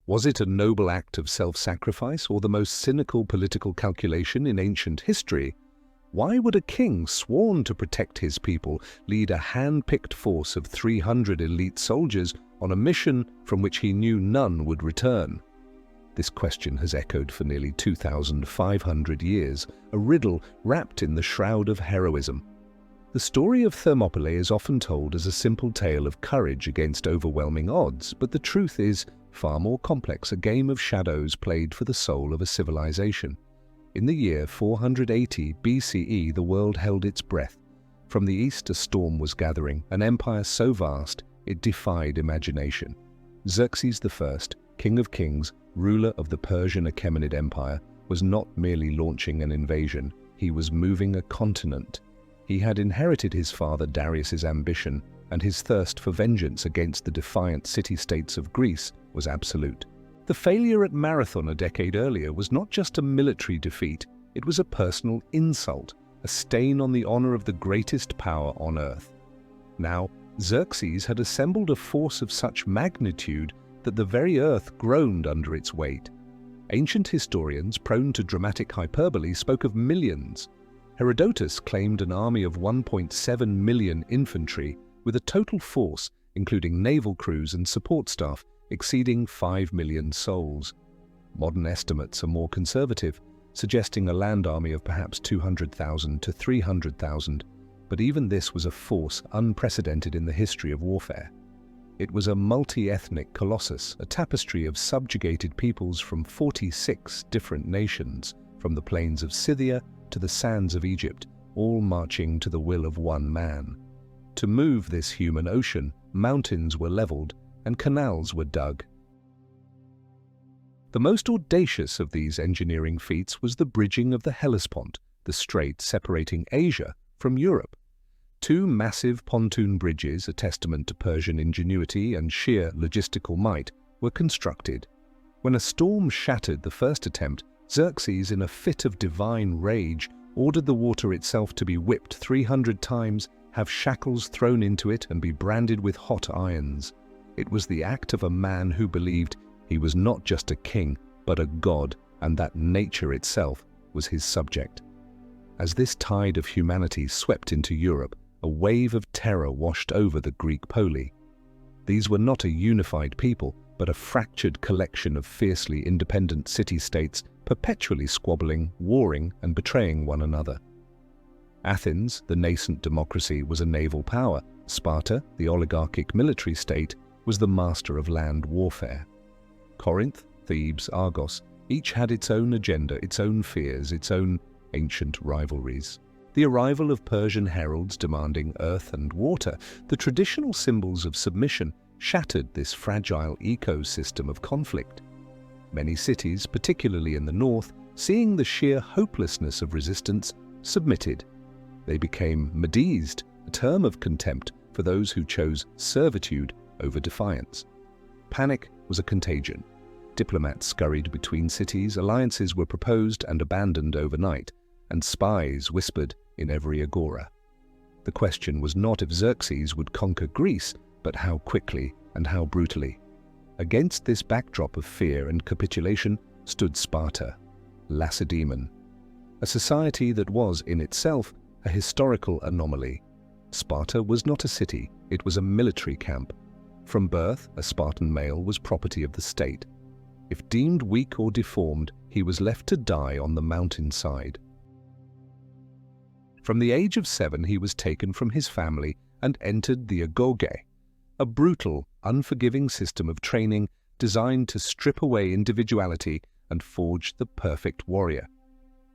Was it a noble act of self-sacrifice or the most cynical political calculation in ancient history? Why would a king sworn to protect his people lead a hand-picked force of 300 elite soldiers on a mission from which he knew none would return? This question has echoed for nearly 2,500 years, a riddle wrapped in the shroud of heroism. The story of Thermopylae is often told as a simple tale of courage against overwhelming odds, but the truth is far more complex, a game of shadows played for the soul of a civilization. In the year 480 BCE, the world held its breath. From the east, a storm was gathering, an empire so vast it defied imagination. Xerxes I, king of kings, ruler of the Persian Achaemenid Empire, was not merely launching an invasion, he was moving a continent. He had inherited his father Darius's ambition, and his thirst for vengeance against the defiant city-states of Greece was absolute. The failure at Marathon a decade earlier was not just a military defeat, it was a personal insult, a stain on the honor of the greatest power on earth. Now, Xerxes had assembled a force of such magnitude that the very earth groaned under its weight. Ancient historians, prone to dramatic hyperbole, spoke of millions. Herodotus claimed an army of 1.7 million infantry, with a total force, including naval crews and support staff, exceeding 5 million souls. Modern estimates are more conservative, suggesting a land army of perhaps 200,000 to 300,000, but even this was a force unprecedented in the history of warfare. It was a multi-ethnic colossus, a tapestry of subjugated peoples from 46 different nations, from the plains of Scythia to the sands of Egypt, all marching to the will of one man. To move this human ocean, mountains were leveled and canals were dug. The most audacious of these engineering feats was the bridging of the Hellespont, the strait separating Asia from Europe. Two massive pontoon bridges, a testament to Persian ingenuity and sheer logistical might, were constructed. When a storm shattered the first attempt, Xerxes, in a fit of divine rage, ordered the water itself to be whipped 300 times, have shackles thrown into it, and be branded with hot irons. It was the act of a man who believed he was not just a king, but a god, and that nature itself was his subject. As this tide of humanity swept into Europe, a wave of terror washed over the Greek poli. These were not a unified people, but a fractured collection of fiercely independent city-states, perpetually squabbling, warring, and betraying one another. Athens, the nascent democracy, was a naval power. Sparta, the oligarchic military state, was the master of land warfare. Corinth, Thebes, Argos, each had its own agenda, its own fears, its own ancient rivalries. The arrival of Persian heralds demanding earth and water, the traditional symbols of submission, shattered this fragile ecosystem of conflict. Many cities, particularly in the north, seeing the sheer hopelessness of resistance, submitted. They became Medised, a term of contempt for those who chose servitude over defiance. Panic was a contagion. Diplomats scurried between cities, alliances were proposed and abandoned overnight, and spies whispered in every agora. The question was not if Xerxes would conquer Greece, but how quickly and how brutally. Against this backdrop of fear and capitulation stood Sparta, Lacedaemon, a society that was, in itself, a historical anomaly. Sparta was not a city, it was a military camp. From birth, a Spartan male was property of the state. If deemed weak or deformed, he was left to die on the mountainside. From the age of 7, he was taken from his family and entered the agoge, a brutal, unforgiving system of training designed to strip away individuality and forge the perfect warrior.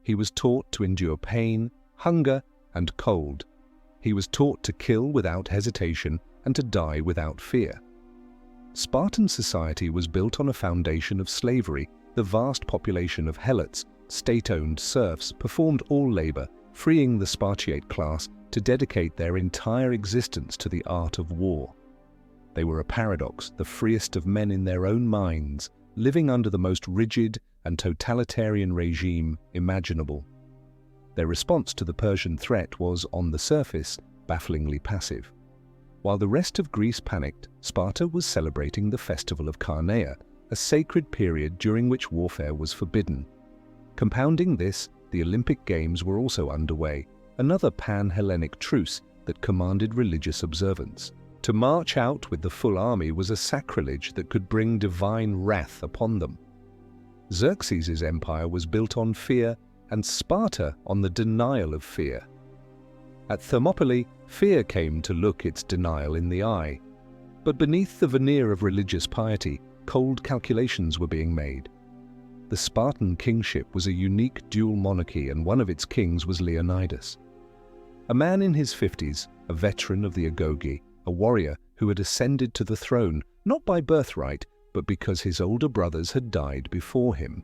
He was taught to endure pain, hunger, and cold. He was taught to kill without hesitation and to die without fear. Spartan society was built on a foundation of slavery. The vast population of helots, state-owned serfs, performed all labor, freeing the Spartiate class to dedicate their entire existence to the art of war. They were a paradox, the freest of men in their own minds, living under the most rigid and totalitarian regime imaginable. Their response to the Persian threat was, on the surface, bafflingly passive. While the rest of Greece panicked, Sparta was celebrating the festival of Carneia, a sacred period during which warfare was forbidden. Compounding this, the Olympic Games were also underway, another pan-Hellenic truce that commanded religious observance. To march out with the full army was a sacrilege that could bring divine wrath upon them. Xerxes' empire was built on fear, and Sparta on the denial of fear. At Thermopylae, fear came to look its denial in the eye. But beneath the veneer of religious piety, cold calculations were being made. The Spartan kingship was a unique dual monarchy, and one of its kings was Leonidas. A man in his 50s, a veteran of the Agoge, a warrior who had ascended to the throne, not by birthright, but because his older brothers had died before him.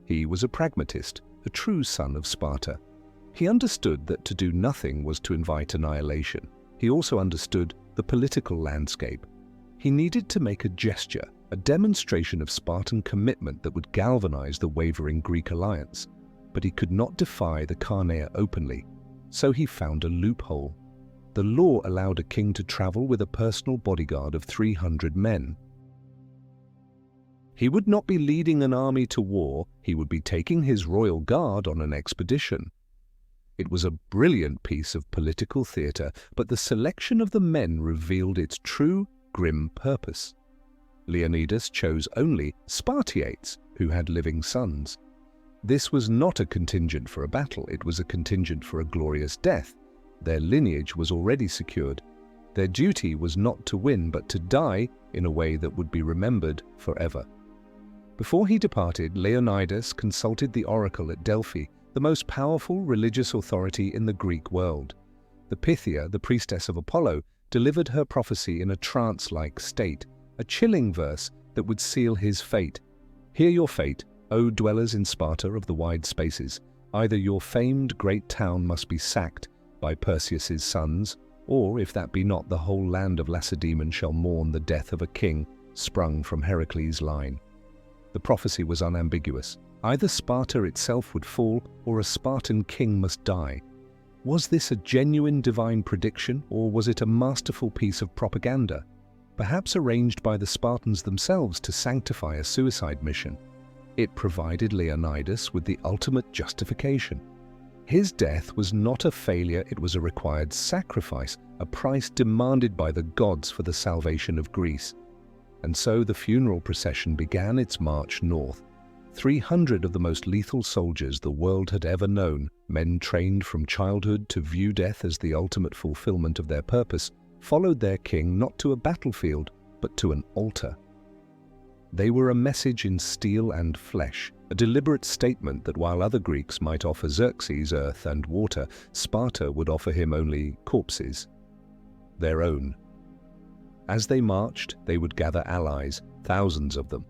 He was a pragmatist, a true son of Sparta. He understood that to do nothing was to invite annihilation. He also understood the political landscape. He needed to make a gesture, a demonstration of Spartan commitment that would galvanize the wavering Greek alliance. But he could not defy the Carnea openly, so he found a loophole. The law allowed a king to travel with a personal bodyguard of 300 men. He would not be leading an army to war, he would be taking his royal guard on an expedition. It was a brilliant piece of political theatre, but the selection of the men revealed its true, grim purpose. Leonidas chose only Spartiates who had living sons. This was not a contingent for a battle, it was a contingent for a glorious death. Their lineage was already secured. Their duty was not to win, but to die in a way that would be remembered forever. Before he departed, Leonidas consulted the oracle at Delphi, the most powerful religious authority in the Greek world. The Pythia, the priestess of Apollo, delivered her prophecy in a trance-like state, a chilling verse that would seal his fate. Hear your fate, O dwellers in Sparta of the wide spaces. Either your famed great town must be sacked by Perseus' sons, or, if that be not, the whole land of Lacedaemon shall mourn the death of a king sprung from Heracles' line. The prophecy was unambiguous. Either Sparta itself would fall, or a Spartan king must die. Was this a genuine divine prediction, or was it a masterful piece of propaganda, perhaps arranged by the Spartans themselves to sanctify a suicide mission? It provided Leonidas with the ultimate justification. His death was not a failure, it was a required sacrifice, a price demanded by the gods for the salvation of Greece. And so the funeral procession began its march north. 300 of the most lethal soldiers the world had ever known, men trained from childhood to view death as the ultimate fulfillment of their purpose, followed their king not to a battlefield, but to an altar. They were a message in steel and flesh, a deliberate statement that while other Greeks might offer Xerxes earth and water, Sparta would offer him only corpses, their own. As they marched, they would gather allies, thousands of them.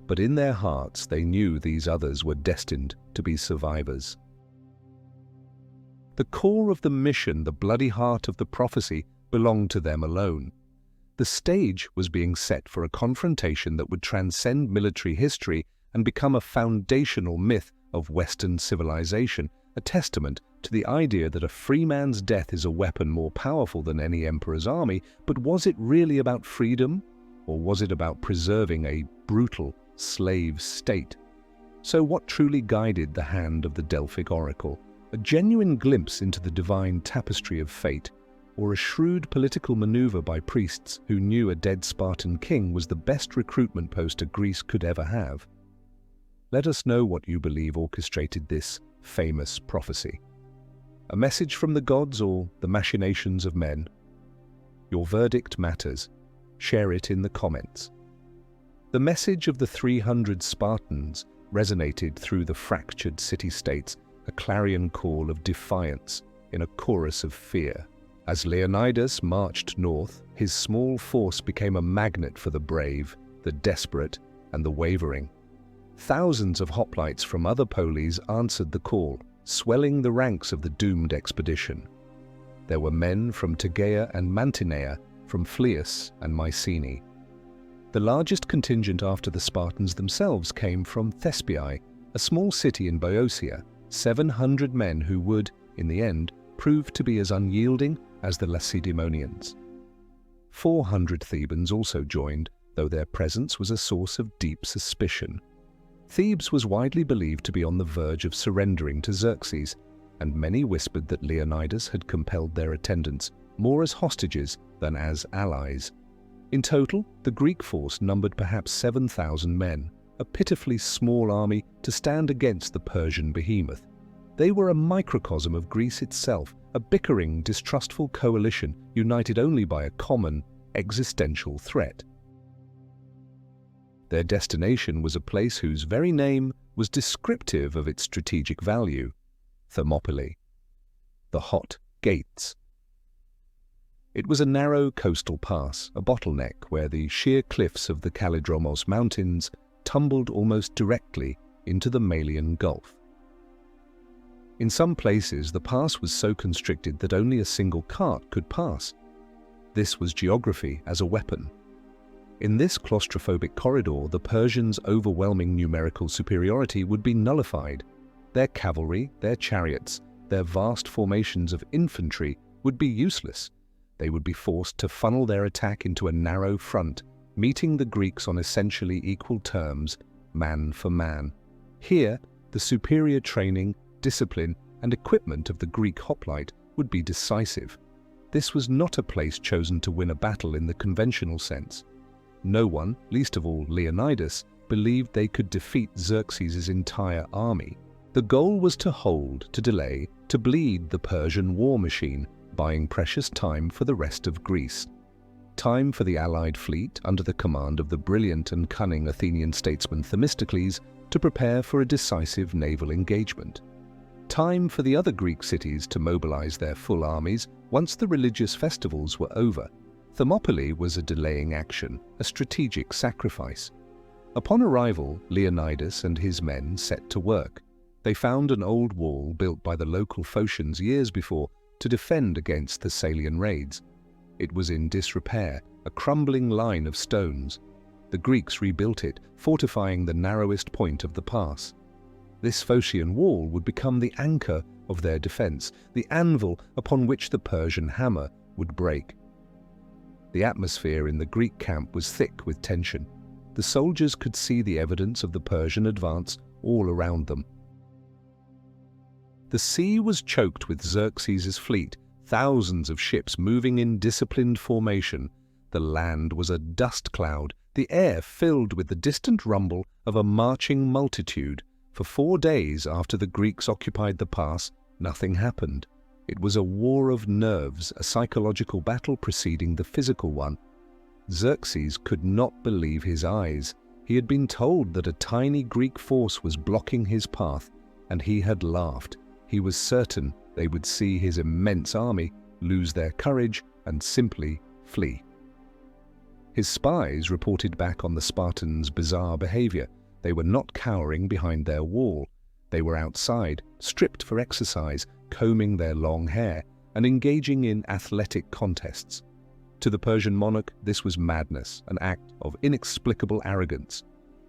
But in their hearts they knew these others were destined to be survivors. The core of the mission, the bloody heart of the prophecy, belonged to them alone. The stage was being set for a confrontation that would transcend military history and become a foundational myth of Western civilization, a testament to the idea that a free man's death is a weapon more powerful than any emperor's army. But was it really about freedom, or was it about preserving a brutal slave state? So what truly guided the hand of the Delphic oracle? A genuine glimpse into the divine tapestry of fate, or a shrewd political maneuver by priests who knew a dead Spartan king was the best recruitment post a Greece could ever have? Let us know what you believe orchestrated this famous prophecy. A message from the gods or the machinations of men? Your verdict matters. Share it in the comments. The message of the 300 Spartans resonated through the fractured city-states, a clarion call of defiance in a chorus of fear. As Leonidas marched north, his small force became a magnet for the brave, the desperate, and the wavering. Thousands of hoplites from other polis answered the call, swelling the ranks of the doomed expedition. There were men from Tegea and Mantinea, from Phlius and Mycenae. The largest contingent after the Spartans themselves came from Thespiae, a small city in Boeotia, 700 men who would, in the end, prove to be as unyielding as the Lacedaemonians. 400 Thebans also joined, though their presence was a source of deep suspicion. Thebes was widely believed to be on the verge of surrendering to Xerxes, and many whispered that Leonidas had compelled their attendance more as hostages than as allies. In total, the Greek force numbered perhaps 7,000 men, a pitifully small army to stand against the Persian behemoth. They were a microcosm of Greece itself, a bickering, distrustful coalition united only by a common, existential threat. Their destination was a place whose very name was descriptive of its strategic value: Thermopylae, the Hot Gates. It was a narrow coastal pass, a bottleneck where the sheer cliffs of the Kalydromos Mountains tumbled almost directly into the Malian Gulf. In some places, the pass was so constricted that only a single cart could pass. This was geography as a weapon. In this claustrophobic corridor, the Persians' overwhelming numerical superiority would be nullified. Their cavalry, their chariots, their vast formations of infantry would be useless. They would be forced to funnel their attack into a narrow front, meeting the Greeks on essentially equal terms, man for man. Here, the superior training, discipline, and equipment of the Greek hoplite would be decisive. This was not a place chosen to win a battle in the conventional sense. No one, least of all Leonidas, believed they could defeat Xerxes' entire army. The goal was to hold, to delay, to bleed the Persian war machine, buying precious time for the rest of Greece. Time for the allied fleet, under the command of the brilliant and cunning Athenian statesman Themistocles, to prepare for a decisive naval engagement. Time for the other Greek cities to mobilize their full armies once the religious festivals were over. Thermopylae was a delaying action, a strategic sacrifice. Upon arrival, Leonidas and his men set to work. They found an old wall built by the local Phocians years before to defend against Thessalian raids. It was in disrepair, a crumbling line of stones. The Greeks rebuilt it, fortifying the narrowest point of the pass. This Phocian wall would become the anchor of their defense, the anvil upon which the Persian hammer would break. The atmosphere in the Greek camp was thick with tension. The soldiers could see the evidence of the Persian advance all around them. The sea was choked with Xerxes' fleet, thousands of ships moving in disciplined formation. The land was a dust cloud, the air filled with the distant rumble of a marching multitude. For 4 days after the Greeks occupied the pass, nothing happened. It was a war of nerves, a psychological battle preceding the physical one. Xerxes could not believe his eyes. He had been told that a tiny Greek force was blocking his path, and he had laughed. He was certain they would see his immense army lose their courage and simply flee. His spies reported back on the Spartans' bizarre behavior. They were not cowering behind their wall. They were outside, stripped for exercise, combing their long hair, and engaging in athletic contests. To the Persian monarch, this was madness, an act of inexplicable arrogance.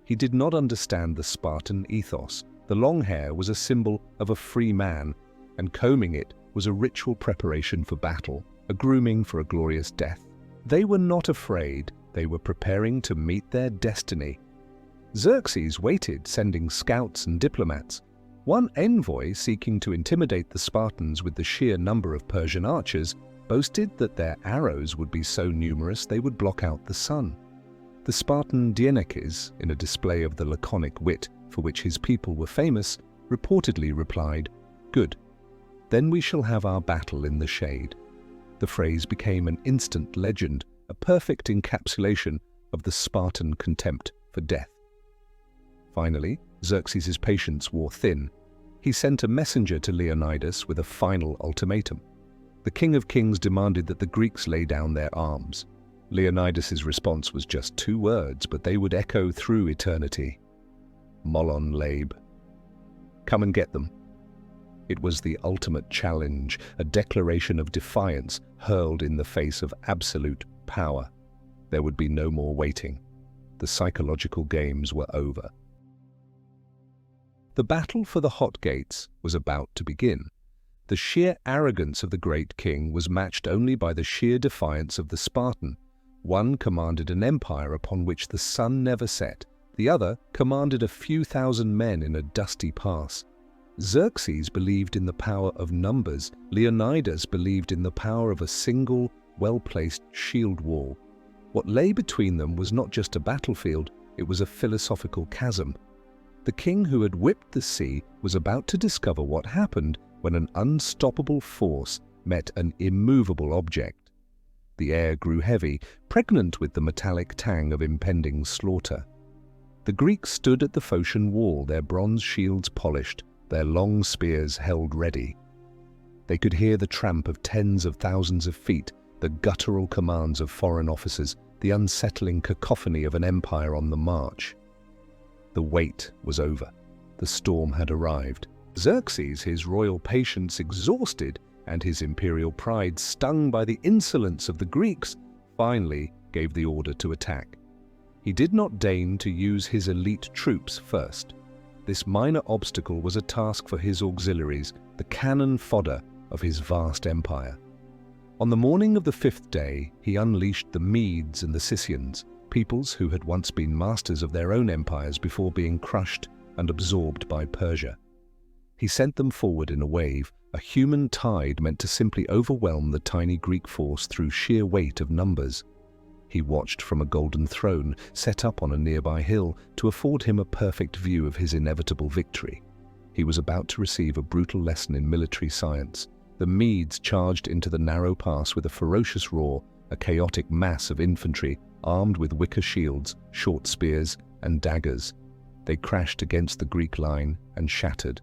He did not understand the Spartan ethos. The long hair was a symbol of a free man, and combing it was a ritual preparation for battle, a grooming for a glorious death. They were not afraid. They were preparing to meet their destiny. Xerxes waited, sending scouts and diplomats. One envoy, seeking to intimidate the Spartans with the sheer number of Persian archers, boasted that their arrows would be so numerous they would block out the sun. The Spartan Dienekes, in a display of the laconic wit for which his people were famous, reportedly replied, "Good, then we shall have our battle in the shade." The phrase became an instant legend, a perfect encapsulation of the Spartan contempt for death. Finally, Xerxes' patience wore thin. He sent a messenger to Leonidas with a final ultimatum. The King of Kings demanded that the Greeks lay down their arms. Leonidas' response was just 2 words, but they would echo through eternity. Molon Labe. Come and get them. It was the ultimate challenge, a declaration of defiance hurled in the face of absolute power. There would be no more waiting. The psychological games were over. The battle for the Hot Gates was about to begin. The sheer arrogance of the great king was matched only by the sheer defiance of the Spartan. One commanded an empire upon which the sun never set, the other commanded a few thousand men in a dusty pass. Xerxes believed in the power of numbers, Leonidas believed in the power of a single, well-placed shield wall. What lay between them was not just a battlefield, it was a philosophical chasm. The king who had whipped the sea was about to discover what happened when an unstoppable force met an immovable object. The air grew heavy, pregnant with the metallic tang of impending slaughter. The Greeks stood at the Phocian wall, their bronze shields polished, their long spears held ready. They could hear the tramp of tens of thousands of feet, the guttural commands of foreign officers, the unsettling cacophony of an empire on the march. The wait was over. The storm had arrived. Xerxes, his royal patience exhausted and his imperial pride stung by the insolence of the Greeks, finally gave the order to attack. He did not deign to use his elite troops first. This minor obstacle was a task for his auxiliaries, the cannon fodder of his vast empire. On the morning of the fifth day, he unleashed the Medes and the Scythians, peoples who had once been masters of their own empires before being crushed and absorbed by Persia. He sent them forward in a wave, a human tide meant to simply overwhelm the tiny Greek force through sheer weight of numbers. He watched from a golden throne set up on a nearby hill to afford him a perfect view of his inevitable victory. He was about to receive a brutal lesson in military science. The Medes charged into the narrow pass with a ferocious roar, a chaotic mass of infantry armed with wicker shields, short spears, and daggers. They crashed against the Greek line and shattered.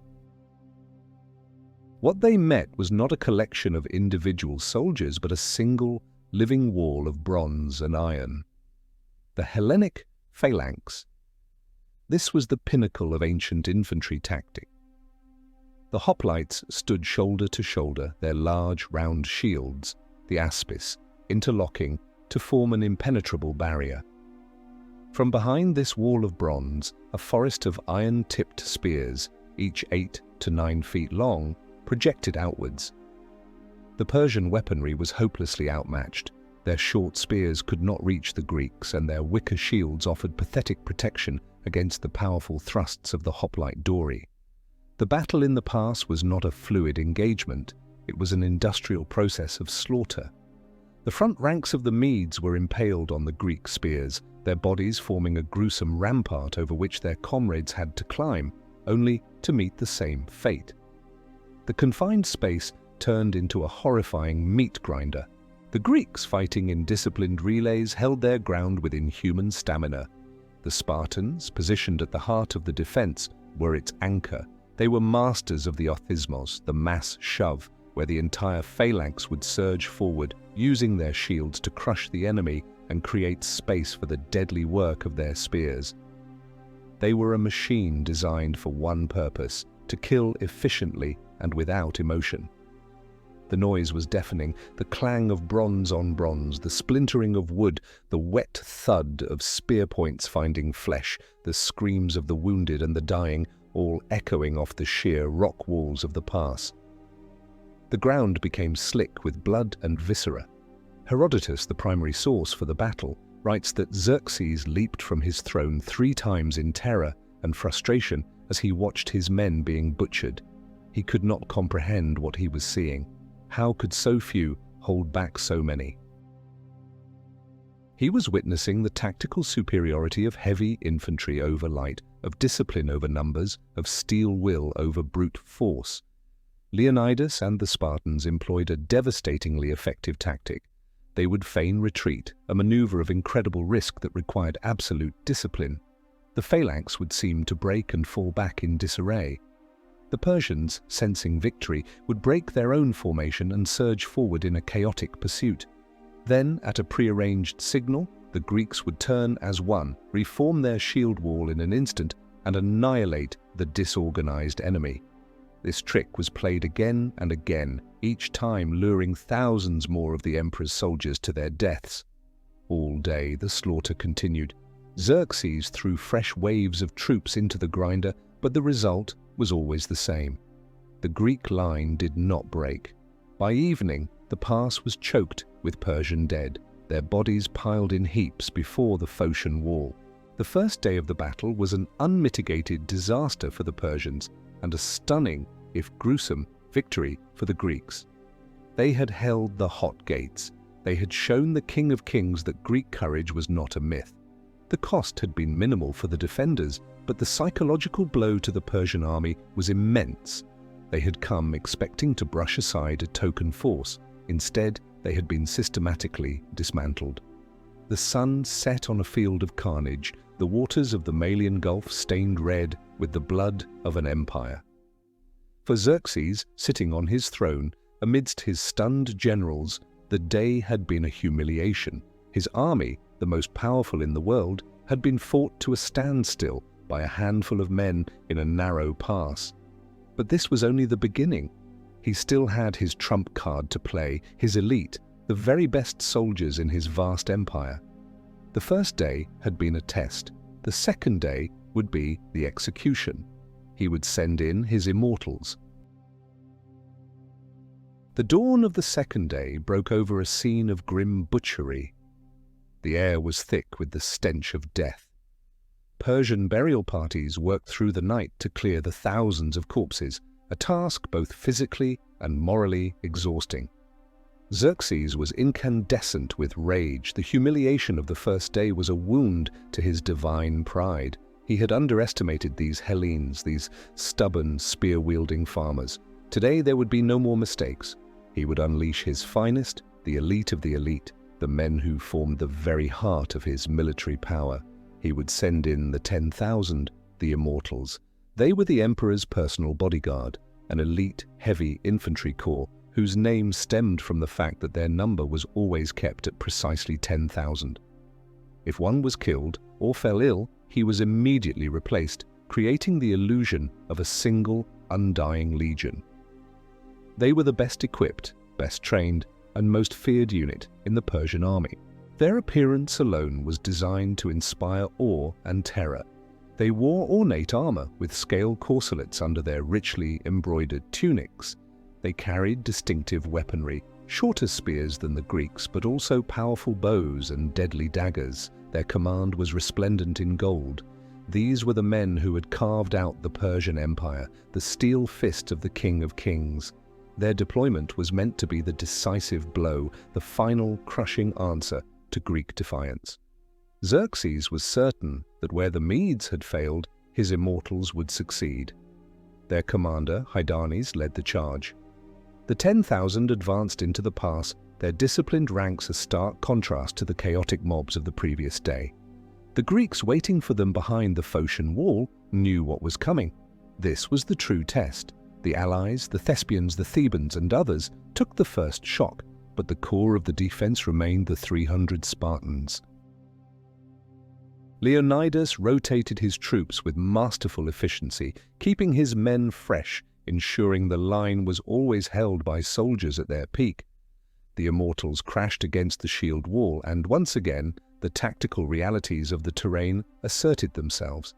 What they met was not a collection of individual soldiers, but a single, living wall of bronze and iron. The Hellenic phalanx. This was the pinnacle of ancient infantry tactic. The hoplites stood shoulder to shoulder, their large, round shields, the aspis, interlocking to form an impenetrable barrier. From behind this wall of bronze, a forest of iron-tipped spears, each 8 to 9 feet long, projected outwards. The Persian weaponry was hopelessly outmatched. Their short spears could not reach the Greeks, and their wicker shields offered pathetic protection against the powerful thrusts of the hoplite dory. The battle in the pass was not a fluid engagement, it was an industrial process of slaughter. The front ranks of the Medes were impaled on the Greek spears, their bodies forming a gruesome rampart over which their comrades had to climb, only to meet the same fate. The confined space turned into a horrifying meat grinder. The Greeks, fighting in disciplined relays, held their ground with inhuman stamina. The Spartans, positioned at the heart of the defense, were its anchor. They were masters of the othismos, the mass shove, where the entire phalanx would surge forward, using their shields to crush the enemy and create space for the deadly work of their spears. They were a machine designed for one purpose: to kill efficiently and without emotion. The noise was deafening, the clang of bronze on bronze, the splintering of wood, the wet thud of spear points finding flesh, the screams of the wounded and the dying, all echoing off the sheer rock walls of the pass. The ground became slick with blood and viscera. Herodotus, the primary source for the battle, writes that Xerxes leaped from his throne 3 times in terror and frustration as he watched his men being butchered. He could not comprehend what he was seeing. How could so few hold back so many? He was witnessing the tactical superiority of heavy infantry over light, of discipline over numbers, of steel will over brute force. Leonidas and the Spartans employed a devastatingly effective tactic. They would feign retreat, a maneuver of incredible risk that required absolute discipline. The phalanx would seem to break and fall back in disarray. The Persians, sensing victory, would break their own formation and surge forward in a chaotic pursuit. Then, at a prearranged signal, the Greeks would turn as one, reform their shield wall in an instant, and annihilate the disorganized enemy. This trick was played again and again, each time luring thousands more of the emperor's soldiers to their deaths. All day the slaughter continued. Xerxes threw fresh waves of troops into the grinder, but the result was always the same. The Greek line did not break. By evening, the pass was choked with Persian dead. their bodies piled in heaps before the Phocian wall. The first day of the battle was an unmitigated disaster for the Persians and a stunning, if gruesome, victory for the Greeks. They had held the hot gates. They had shown the King of Kings that Greek courage was not a myth. The cost had been minimal for the defenders, but the psychological blow to the Persian army was immense. They had come expecting to brush aside a token force. Instead, they had been systematically dismantled. The sun set on a field of carnage, the waters of the Malian Gulf stained red with the blood of an empire. For Xerxes, sitting on his throne, amidst his stunned generals, the day had been a humiliation. His army, the most powerful in the world, had been fought to a standstill by a handful of men in a narrow pass. But this was only the beginning. He still had his trump card to play, his elite, the very best soldiers in his vast empire. The first day had been a test. The second day would be the execution. He would send in his immortals. The dawn of the second day broke over a scene of grim butchery. The air was thick with the stench of death. Persian burial parties worked through the night to clear the thousands of corpses, a task both physically and morally exhausting. Xerxes was incandescent with rage. The humiliation of the first day was a wound to his divine pride. He had underestimated these Hellenes, these stubborn, spear-wielding farmers. Today there would be no more mistakes. He would unleash his finest, the elite of the elite, the men who formed the very heart of his military power. He would send in the 10,000, the immortals. They were the emperor's personal bodyguard, an elite, heavy infantry corps whose name stemmed from the fact that their number was always kept at precisely 10,000. If one was killed or fell ill, he was immediately replaced, creating the illusion of a single, undying legion. They were the best equipped, best trained, and most feared unit in the Persian army. Their appearance alone was designed to inspire awe and terror. They wore ornate armor with scale corselets under their richly embroidered tunics. They carried distinctive weaponry, shorter spears than the Greeks, but also powerful bows and deadly daggers. Their command was resplendent in gold. These were the men who had carved out the Persian Empire, the steel fist of the King of Kings. Their deployment was meant to be the decisive blow, the final crushing answer to Greek defiance. Xerxes was certain that where the Medes had failed, his immortals would succeed. Their commander, Hydarnes, led the charge. The 10,000 advanced into the pass, their disciplined ranks a stark contrast to the chaotic mobs of the previous day. The Greeks waiting for them behind the Phocian wall knew what was coming. This was the true test. The allies, the Thespians, the Thebans, and others took the first shock, but the core of the defense remained the 300 Spartans. Leonidas rotated his troops with masterful efficiency, keeping his men fresh, ensuring the line was always held by soldiers at their peak. The immortals crashed against the shield wall, and once again, the tactical realities of the terrain asserted themselves.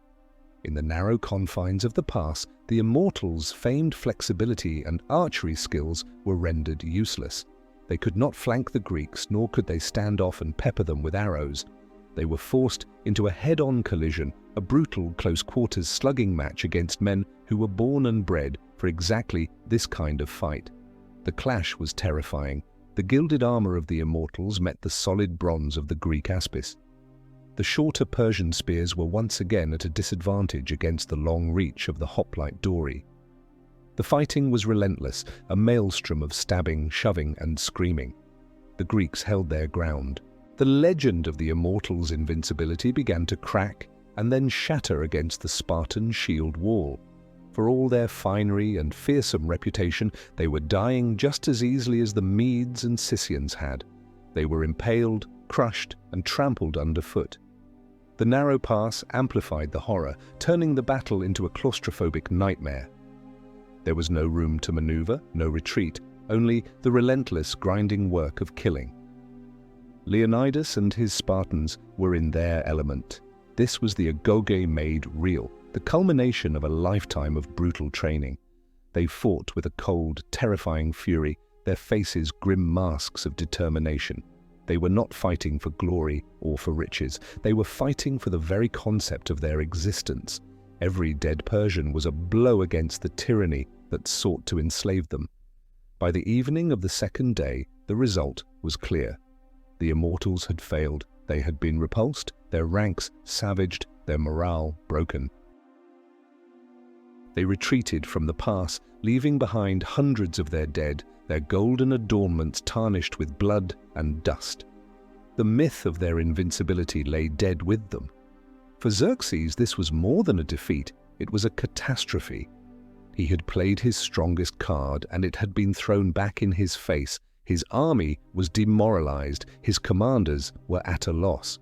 In the narrow confines of the pass, the immortals' famed flexibility and archery skills were rendered useless. They could not flank the Greeks, nor could they stand off and pepper them with arrows. They were forced into a head-on collision, a brutal close-quarters slugging match against men who were born and bred for exactly this kind of fight. The clash was terrifying. The gilded armor of the immortals met the solid bronze of the Greek aspis. The shorter Persian spears were once again at a disadvantage against the long reach of the hoplite dory. The fighting was relentless, a maelstrom of stabbing, shoving, and screaming. The Greeks held their ground. The legend of the immortals' invincibility began to crack and then shatter against the Spartan shield wall. For all their finery and fearsome reputation, they were dying just as easily as the Medes and Scythians had. They were impaled, crushed, and trampled underfoot. The narrow pass amplified the horror, turning the battle into a claustrophobic nightmare. There was no room to maneuver, no retreat, only the relentless grinding work of killing. Leonidas and his Spartans were in their element. This was the agoge made real, the culmination of a lifetime of brutal training. They fought with a cold, terrifying fury, their faces grim masks of determination. They were not fighting for glory or for riches. They were fighting for the very concept of their existence. Every dead Persian was a blow against the tyranny that sought to enslave them. By the evening of the second day, the result was clear. The immortals had failed. They had been repulsed, their ranks savaged, their morale broken. They retreated from the pass, leaving behind hundreds of their dead, their golden adornments tarnished with blood and dust. The myth of their invincibility lay dead with them. For Xerxes, this was more than a defeat, it was a catastrophe. He had played his strongest card, and it had been thrown back in his face. His army was demoralized, his commanders were at a loss.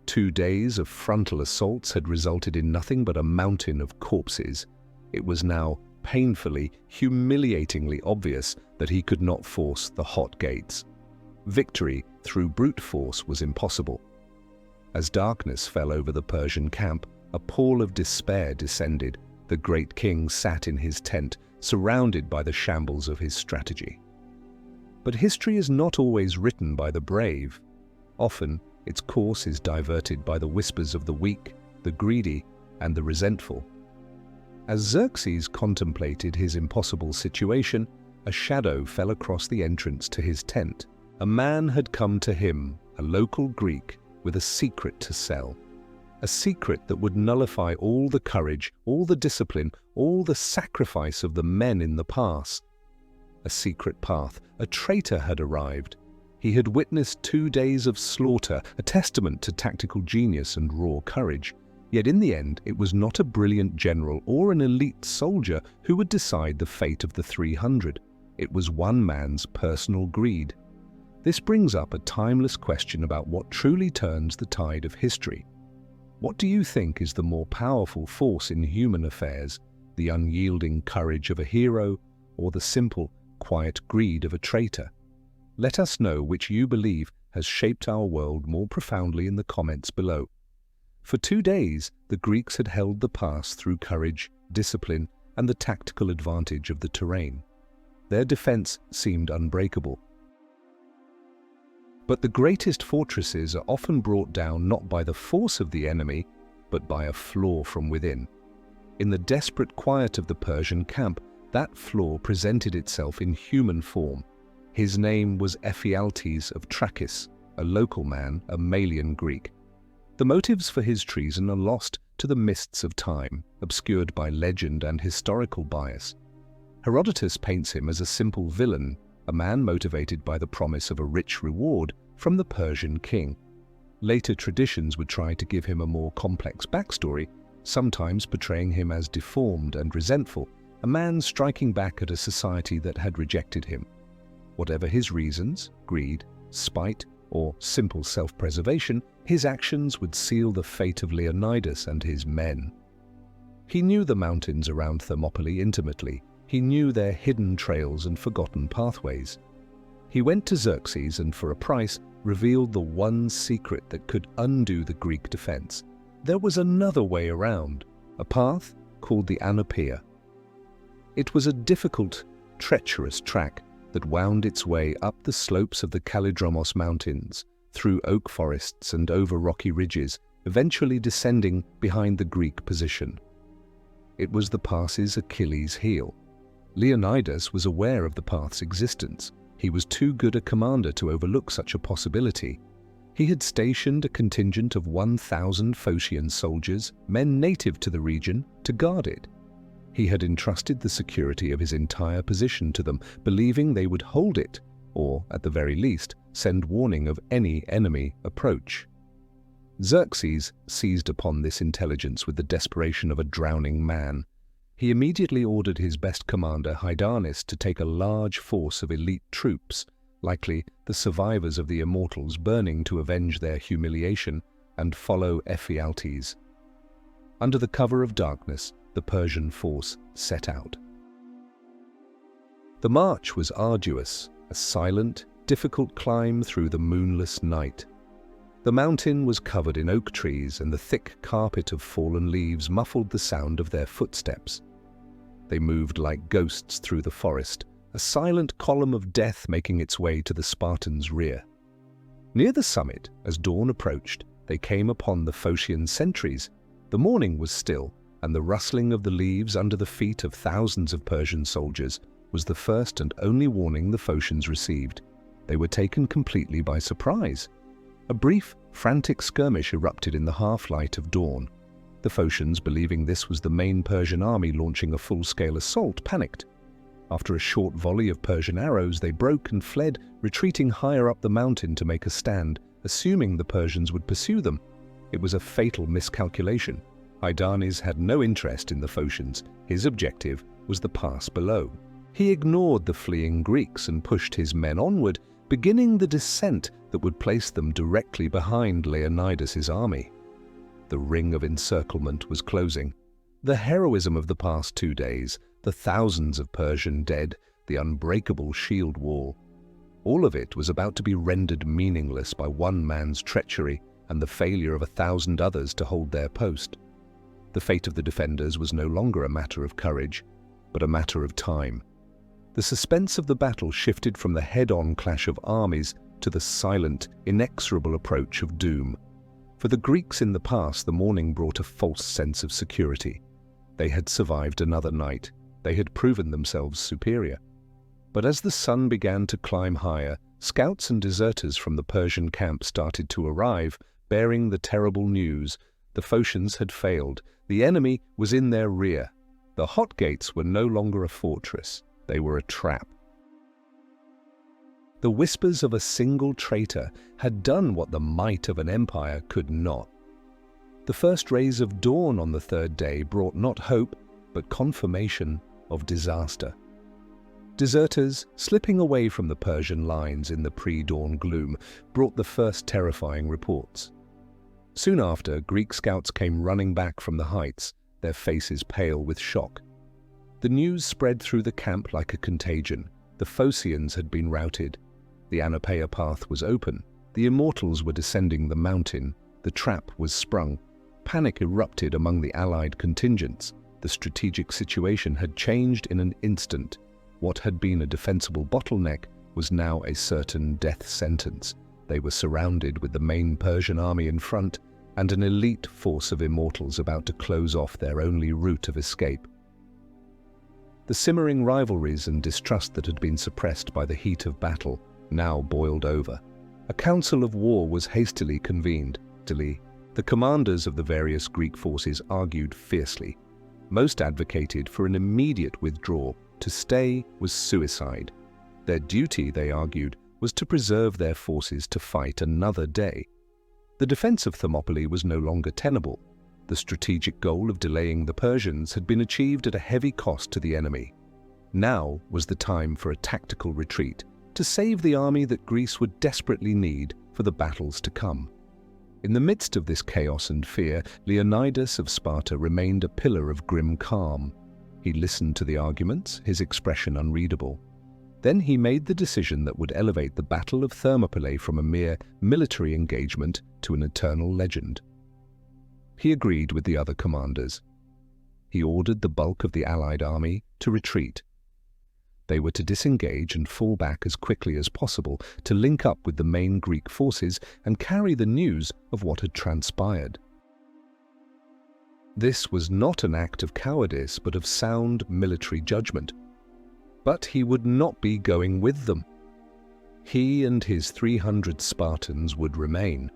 2 days of frontal assaults had resulted in nothing but a mountain of corpses. It was now painfully, humiliatingly obvious that he could not force the hot gates. Victory through brute force was impossible. As darkness fell over the Persian camp, a pall of despair descended. The great king sat in his tent, surrounded by the shambles of his strategy. But history is not always written by the brave. Often, its course is diverted by the whispers of the weak, the greedy, and the resentful. As Xerxes contemplated his impossible situation, a shadow fell across the entrance to his tent. A man had come to him, a local Greek, with a secret to sell. A secret that would nullify all the courage, all the discipline, all the sacrifice of the men in the pass. A secret path. A traitor had arrived. He had witnessed 2 days of slaughter, a testament to tactical genius and raw courage. Yet in the end, it was not a brilliant general or an elite soldier who would decide the fate of the 300. It was one man's personal greed. This brings up a timeless question about what truly turns the tide of history. What do you think is the more powerful force in human affairs, the unyielding courage of a hero or the simple, quiet greed of a traitor? Let us know which you believe has shaped our world more profoundly in the comments below. For 2 days, the Greeks had held the pass through courage, discipline, and the tactical advantage of the terrain. Their defense seemed unbreakable. But the greatest fortresses are often brought down not by the force of the enemy, but by a flaw from within. In the desperate quiet of the Persian camp, that flaw presented itself in human form. His name was Ephialtes of Trachis, a local man, a Malian Greek. The motives for his treason are lost to the mists of time, obscured by legend and historical bias. Herodotus paints him as a simple villain, a man motivated by the promise of a rich reward from the Persian king. Later traditions would try to give him a more complex backstory, sometimes portraying him as deformed and resentful, a man striking back at a society that had rejected him. Whatever his reasons, greed, spite, or simple self-preservation, his actions would seal the fate of Leonidas and his men. He knew the mountains around Thermopylae intimately. He knew their hidden trails and forgotten pathways. He went to Xerxes and, for a price, revealed the one secret that could undo the Greek defense. There was another way around, a path called the Anopeia. It was a difficult, treacherous track that wound its way up the slopes of the Kallidromos Mountains, through oak forests and over rocky ridges, eventually descending behind the Greek position. It was the pass's Achilles' heel. Leonidas was aware of the path's existence. He was too good a commander to overlook such a possibility. He had stationed a contingent of 1,000 Phocian soldiers, men native to the region, to guard it. He had entrusted the security of his entire position to them, believing they would hold it, or, at the very least, send warning of any enemy approach. Xerxes seized upon this intelligence with the desperation of a drowning man. He immediately ordered his best commander, Hydarnes, to take a large force of elite troops, likely the survivors of the immortals burning to avenge their humiliation, and follow Ephialtes. Under the cover of darkness, the Persian force set out. The march was arduous, a silent, difficult climb through the moonless night. The mountain was covered in oak trees, and the thick carpet of fallen leaves muffled the sound of their footsteps. They moved like ghosts through the forest, a silent column of death making its way to the Spartans' rear. Near the summit, as dawn approached, they came upon the Phocian sentries. The morning was still, and the rustling of the leaves under the feet of thousands of Persian soldiers was the first and only warning the Phocians received. They were taken completely by surprise. A brief, frantic skirmish erupted in the half-light of dawn. The Phocians, believing this was the main Persian army launching a full-scale assault, panicked. After a short volley of Persian arrows, they broke and fled, retreating higher up the mountain to make a stand, assuming the Persians would pursue them. It was a fatal miscalculation. Hydarnes had no interest in the Phocians. His objective was the pass below. He ignored the fleeing Greeks and pushed his men onward, beginning the descent that would place them directly behind Leonidas's army. The ring of encirclement was closing. The heroism of the past 2 days, the thousands of Persian dead, the unbreakable shield wall, all of it was about to be rendered meaningless by one man's treachery and the failure of 1,000 others to hold their post. The fate of the defenders was no longer a matter of courage, but a matter of time. The suspense of the battle shifted from the head-on clash of armies to the silent, inexorable approach of doom. For the Greeks in the past, the morning brought a false sense of security. They had survived another night. They had proven themselves superior. But as the sun began to climb higher, scouts and deserters from the Persian camp started to arrive, bearing the terrible news. The Phocians had failed. The enemy was in their rear. The Hot Gates were no longer a fortress. They were a trap. The whispers of a single traitor had done what the might of an empire could not. The first rays of dawn on the third day brought not hope, but confirmation of disaster. Deserters, slipping away from the Persian lines in the pre-dawn gloom, brought the first terrifying reports. Soon after, Greek scouts came running back from the heights, their faces pale with shock. The news spread through the camp like a contagion. The Phocians had been routed. The Anapeia path was open. The Immortals were descending the mountain. The trap was sprung. Panic erupted among the allied contingents. The strategic situation had changed in an instant. What had been a defensible bottleneck was now a certain death sentence. They were surrounded with the main Persian army in front and an elite force of Immortals about to close off their only route of escape. The simmering rivalries and distrust that had been suppressed by the heat of battle now boiled over. A council of war was hastily convened. The commanders of the various Greek forces argued fiercely. Most advocated for an immediate withdrawal. To stay was suicide. Their duty, they argued, was to preserve their forces to fight another day. The defense of Thermopylae was no longer tenable. The strategic goal of delaying the Persians had been achieved at a heavy cost to the enemy. Now was the time for a tactical retreat, to save the army that Greece would desperately need for the battles to come. In the midst of this chaos and fear, Leonidas of Sparta remained a pillar of grim calm. He listened to the arguments, his expression unreadable. Then he made the decision that would elevate the Battle of Thermopylae from a mere military engagement to an eternal legend. He agreed with the other commanders. He ordered the bulk of the allied army to retreat. They were to disengage and fall back as quickly as possible to link up with the main Greek forces and carry the news of what had transpired. This was not an act of cowardice, but of sound military judgment. But he would not be going with them. He and his 300 Spartans would remain.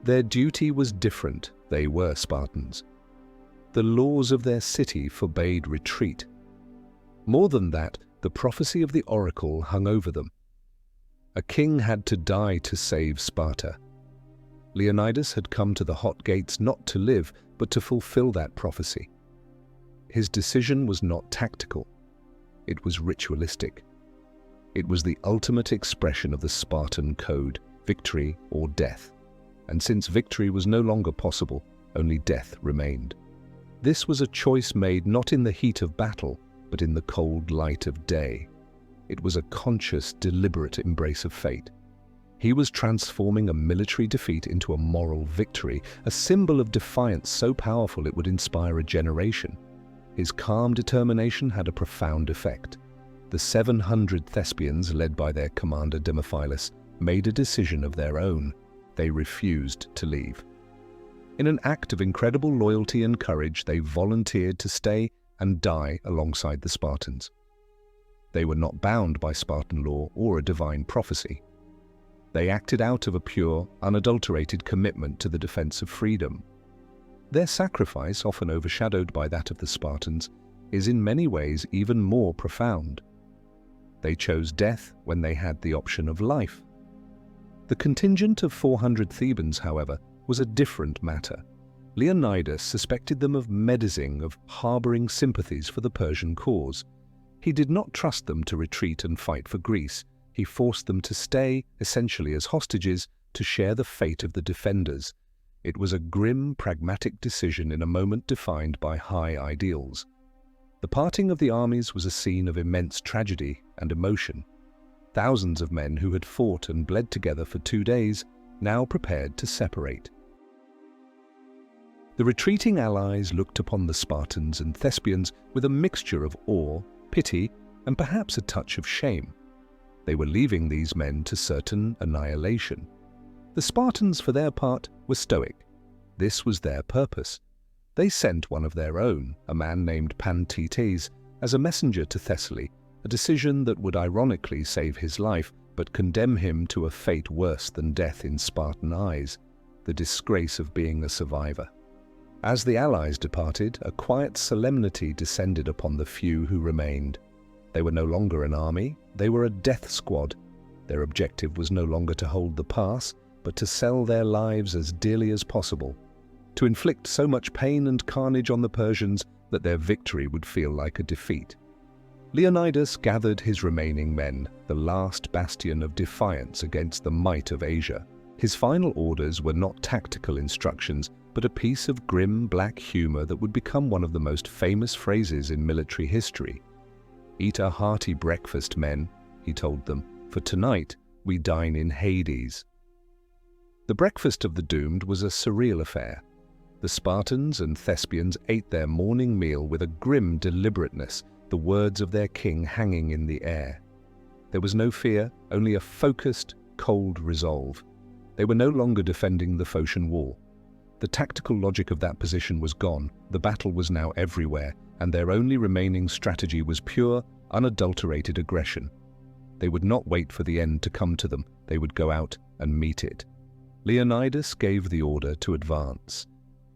Their duty was different. They were Spartans. The laws of their city forbade retreat. More than that, the prophecy of the oracle hung over them. A king had to die to save Sparta. Leonidas had come to the Hot Gates not to live, but to fulfill that prophecy. His decision was not tactical. It was ritualistic. It was the ultimate expression of the Spartan code, victory or death. And since victory was no longer possible, only death remained. This was a choice made not in the heat of battle, but in the cold light of day. It was a conscious, deliberate embrace of fate. He was transforming a military defeat into a moral victory, a symbol of defiance so powerful it would inspire a generation. His calm determination had a profound effect. The 700 Thespians, led by their commander Thermopylae, made a decision of their own. They refused to leave. In an act of incredible loyalty and courage, they volunteered to stay and die alongside the Spartans. They were not bound by Spartan law or a divine prophecy. They acted out of a pure, unadulterated commitment to the defense of freedom. Their sacrifice, often overshadowed by that of the Spartans, is in many ways even more profound. They chose death when they had the option of life. The contingent of 400 Thebans, however, was a different matter. Leonidas suspected them of medicine, of harboring sympathies for the Persian cause. He did not trust them to retreat and fight for Greece. He forced them to stay, essentially as hostages, to share the fate of the defenders. It was a grim, pragmatic decision in a moment defined by high ideals. The parting of the armies was a scene of immense tragedy and emotion. Thousands of men who had fought and bled together for 2 days now prepared to separate. The retreating allies looked upon the Spartans and Thespians with a mixture of awe, pity, and perhaps a touch of shame. They were leaving these men to certain annihilation. The Spartans, for their part, were stoic. This was their purpose. They sent one of their own, a man named Pantites, as a messenger to Thessaly, a decision that would ironically save his life, but condemn him to a fate worse than death in Spartan eyes, the disgrace of being a survivor. As the allies departed, a quiet solemnity descended upon the few who remained. They were no longer an army, they were a death squad. Their objective was no longer to hold the pass, but to sell their lives as dearly as possible, to inflict so much pain and carnage on the Persians that their victory would feel like a defeat. Leonidas gathered his remaining men, the last bastion of defiance against the might of Asia. His final orders were not tactical instructions, but a piece of grim black humor that would become one of the most famous phrases in military history. "Eat a hearty breakfast, men," he told them, "for tonight we dine in Hades." The breakfast of the doomed was a surreal affair. The Spartans and Thespians ate their morning meal with a grim deliberateness, the words of their king hanging in the air. There was no fear, only a focused, cold resolve. They were no longer defending the Phocian wall. The tactical logic of that position was gone, the battle was now everywhere, and their only remaining strategy was pure, unadulterated aggression. They would not wait for the end to come to them, they would go out and meet it. Leonidas gave the order to advance.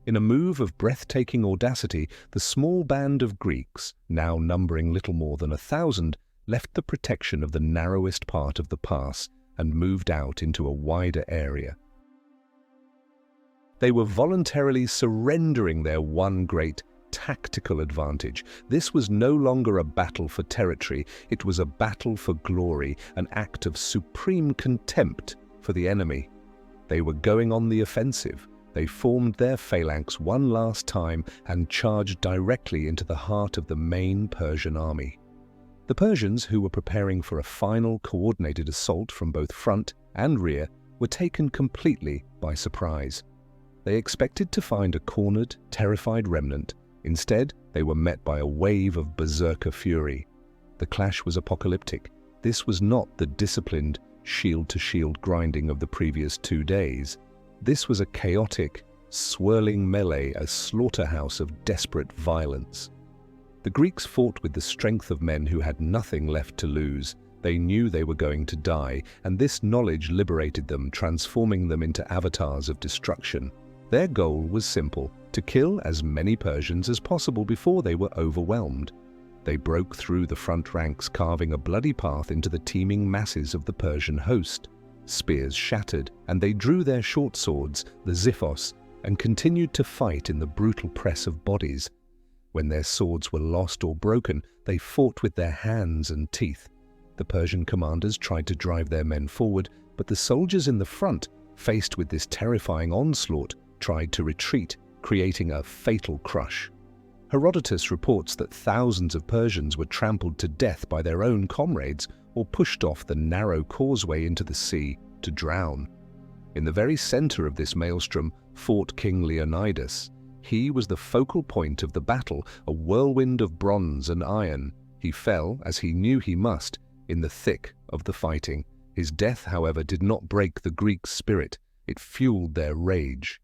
In a move of breathtaking audacity, the small band of Greeks, now numbering little more than 1,000, left the protection of the narrowest part of the pass and moved out into a wider area. They were voluntarily surrendering their one great tactical advantage. This was no longer a battle for territory, it was a battle for glory, an act of supreme contempt for the enemy. They were going on the offensive. They formed their phalanx one last time and charged directly into the heart of the main Persian army. The Persians, who were preparing for a final coordinated assault from both front and rear, were taken completely by surprise. They expected to find a cornered, terrified remnant. Instead, they were met by a wave of berserker fury. The clash was apocalyptic. This was not the disciplined, shield-to-shield grinding of the previous 2 days. This was a chaotic, swirling melee, a slaughterhouse of desperate violence. The Greeks fought with the strength of men who had nothing left to lose. They knew they were going to die, and this knowledge liberated them, transforming them into avatars of destruction. Their goal was simple: to kill as many Persians as possible before they were overwhelmed. They broke through the front ranks, carving a bloody path into the teeming masses of the Persian host. Spears shattered, and they drew their short swords, the xiphos, and continued to fight in the brutal press of bodies. When their swords were lost or broken, they fought with their hands and teeth. The Persian commanders tried to drive their men forward, but the soldiers in the front, faced with this terrifying onslaught, tried to retreat, creating a fatal crush. Herodotus reports that thousands of Persians were trampled to death by their own comrades or pushed off the narrow causeway into the sea to drown. In the very center of this maelstrom fought King Leonidas. He was the focal point of the battle, a whirlwind of bronze and iron. He fell, as he knew he must, in the thick of the fighting. His death, however, did not break the Greeks' spirit. It fueled their rage.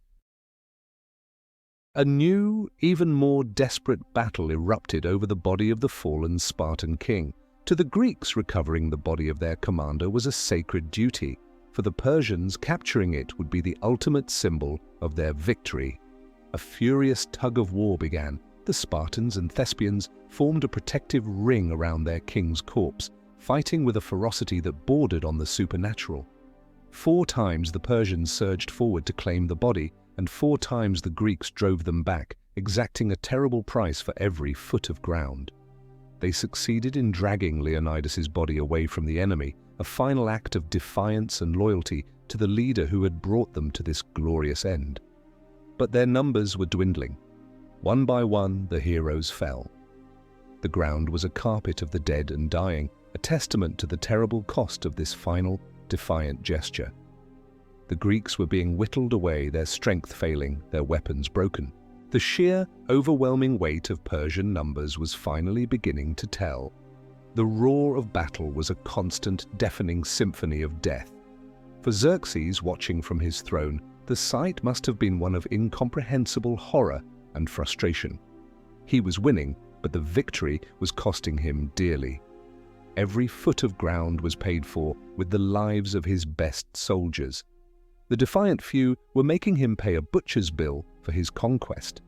A new, even more desperate battle erupted over the body of the fallen Spartan king. To the Greeks, recovering the body of their commander was a sacred duty. For the Persians, capturing it would be the ultimate symbol of their victory. A furious tug-of-war began. The Spartans and Thespians formed a protective ring around their king's corpse, fighting with a ferocity that bordered on the supernatural. 4 times the Persians surged forward to claim the body, and 4 times the Greeks drove them back, exacting a terrible price for every foot of ground. They succeeded in dragging Leonidas's body away from the enemy, a final act of defiance and loyalty to the leader who had brought them to this glorious end. But their numbers were dwindling. One by one, the heroes fell. The ground was a carpet of the dead and dying, a testament to the terrible cost of this final, defiant gesture. The Greeks were being whittled away, their strength failing, their weapons broken. The sheer, overwhelming weight of Persian numbers was finally beginning to tell. The roar of battle was a constant, deafening symphony of death. For Xerxes, watching from his throne, the sight must have been one of incomprehensible horror and frustration. He was winning, but the victory was costing him dearly. Every foot of ground was paid for with the lives of his best soldiers. The defiant few were making him pay a butcher's bill for his conquest.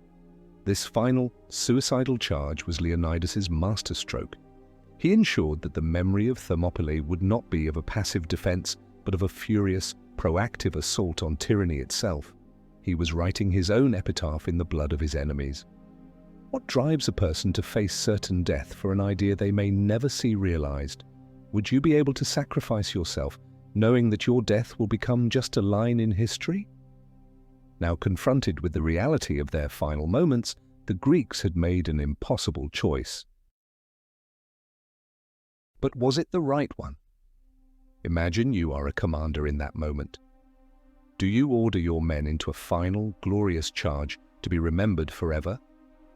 This final, suicidal charge was Leonidas's masterstroke. He ensured that the memory of Thermopylae would not be of a passive defense, but of a furious, proactive assault on tyranny itself. He was writing his own epitaph in the blood of his enemies. What drives a person to face certain death for an idea they may never see realized? Would you be able to sacrifice yourself, knowing that your death will become just a line in history? Now confronted with the reality of their final moments, the Greeks had made an impossible choice. But was it the right one? Imagine you are a commander in that moment. Do you order your men into a final, glorious charge to be remembered forever?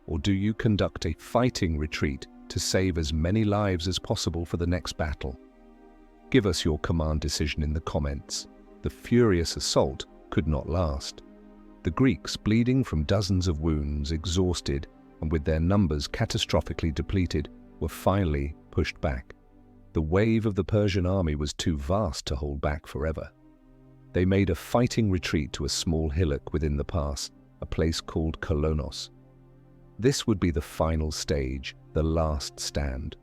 Or do you conduct a fighting retreat to save as many lives as possible for the next battle? Give us your command decision in the comments. The furious assault could not last. The Greeks, bleeding from dozens of wounds, exhausted, and with their numbers catastrophically depleted, were finally pushed back. The wave of the Persian army was too vast to hold back forever. They made a fighting retreat to a small hillock within the pass, a place called Kolonos. This would be the final stage, the last stand.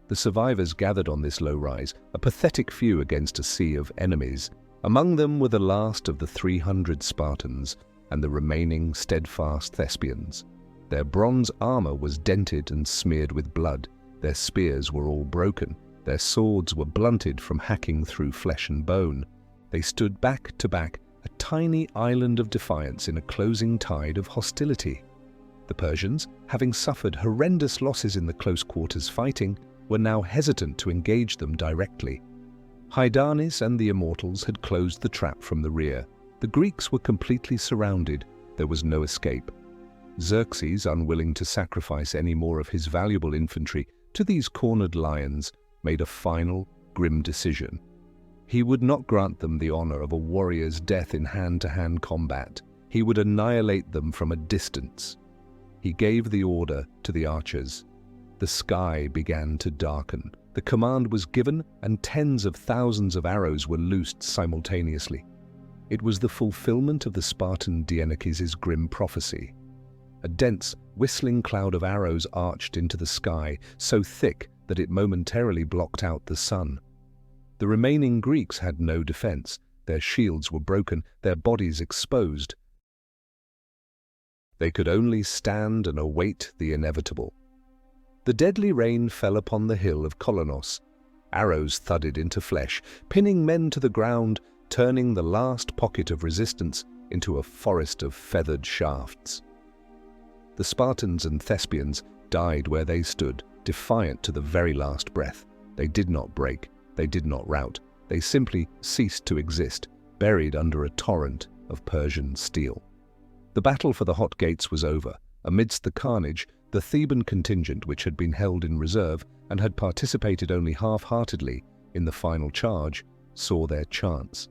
The survivors gathered on this low rise, a pathetic few against a sea of enemies. Among them were the last of the 300 Spartans and the remaining steadfast Thespians. Their bronze armor was dented and smeared with blood. Their spears were all broken. Their swords were blunted from hacking through flesh and bone. They stood back to back, a tiny island of defiance in a closing tide of hostility. The Persians, having suffered horrendous losses in the close quarters fighting, were now hesitant to engage them directly. Hydarnes and the Immortals had closed the trap from the rear. The Greeks were completely surrounded. There was no escape. Xerxes, unwilling to sacrifice any more of his valuable infantry to these cornered lions, made a final, grim decision. He would not grant them the honor of a warrior's death in hand-to-hand combat. He would annihilate them from a distance. He gave the order to the archers. The sky began to darken. The command was given, and tens of thousands of arrows were loosed simultaneously. It was the fulfillment of the Spartan Dienekes' grim prophecy. A dense, whistling cloud of arrows arched into the sky, so thick that it momentarily blocked out the sun. The remaining Greeks had no defense. Their shields were broken, their bodies exposed. They could only stand and await the inevitable. The deadly rain fell upon the hill of Kolonos. Arrows thudded into flesh, pinning men to the ground, turning the last pocket of resistance into a forest of feathered shafts. The Spartans and Thespians died where they stood, defiant to the very last breath. They did not break, they did not rout, they simply ceased to exist, buried under a torrent of Persian steel. The battle for the hot gates was over. Amidst the carnage, the Theban contingent, which had been held in reserve and had participated only half-heartedly in the final charge, saw their chance.